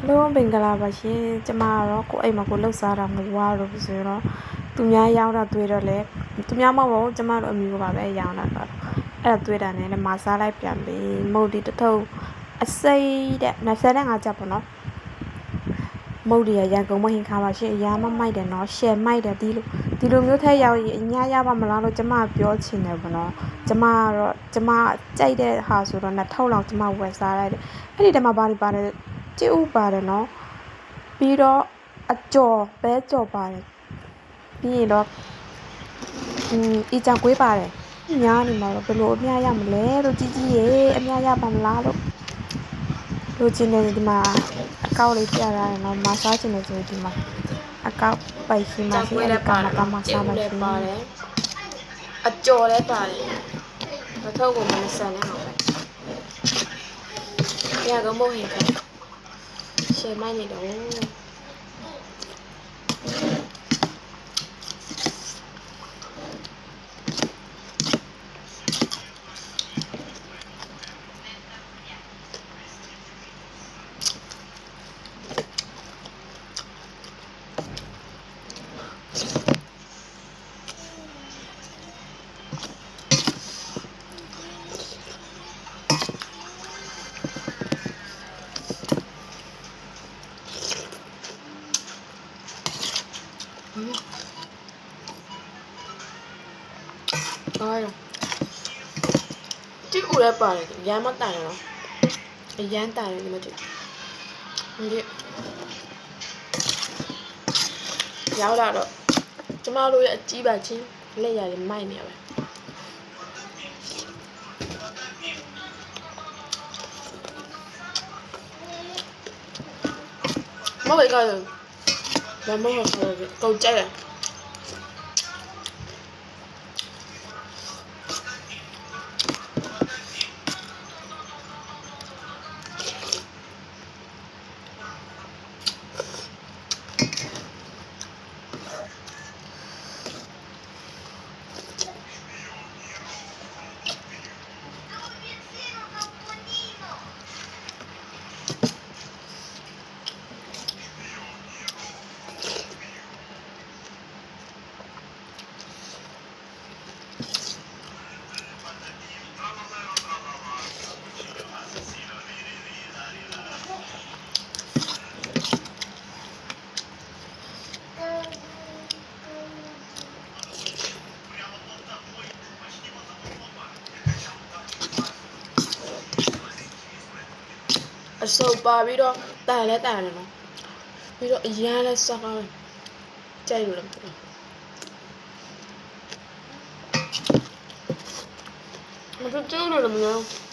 လုံးပင်္ဂလာပါရှင်ကျမကတော့ကိုအိမ်မှာကိုလှုပ်ရှားတာမဝါလို့ဆိုတော့သူများရောက်တာတွေ့တော့လေသူများမဟုတ်ဘူးကျမတို့အမျိုးကပါပဲရောင်းတာတော့အဲ့ဒါတွေ့တာနဲ့မစားလိုက်ပြန်ပြီမုတ်ဒီတထုပ်အစိမ့်တဲ့25ကျပ်ပေါ့နော်မုတ်ဒီရန်ကုန်မဟင်ခါပါရှင်အရာမမိုက်တယ်နော်ရှယ်မိုက်တယ်ဒီလိုမျိုးထက်ရောက်ရင်အညာရပါမလားလို့ကျမပြောချင်တယ်ပေါ့နော်ကျမကတော့ကျမကြိုက်တဲ့ဟာဆိုတော့2000လောက်ကျမဝယ်စားလိုက်တယ်အဲ့ဒီတမှာပါတယ်ကျဥပါတယ်နော်ပြီးတော့အကျော်ပဲကျော်ပါတယ်ပြီးရင်တော့အီချောင်ကွေးပါတယ်ညားနေမှာတော့ဘယ်လိုအများရမလဲလို့ကြီးရေအများရပါမလားလို့လိုချင်တယ်ဒီမှာအကောက်လေးပြရတယ်နော်မဆားချင်တယ်ဆိုဒီမှာအကောက်ပိုက်ရှိမှရှိအဲ့ကောင်ကမဆားပါရှင်ပါတယ်အကျော်လည်းပါတယ်မထုတ်ကိုမဆန်နဲ့မှာပဲရကမို့ဟင်ခရှယ်မိုက်နေတော့ဒီဦးလည်းပါတယ်ရမ်းမတိုင်တော့အရမ်းတိုင်တယ်ဒီမှာကြည့်ဒီရောက်လာတော့ကျမတို့ရဲ့အကြီးပါချင်းလက်ရည်မိုက်နေရပဲမဟုတ်ကတော့မမဟုတ်တော့ကောက်ကြတယ်အစုပ်ပါပြီးတော့တန်လဲတန်တယ်နော်ပြီးတော့အရန်လဲစားကောင်းကြိုက်လို့လည်းမသိဘူးမကျိုးလို့လည်းမရဘူး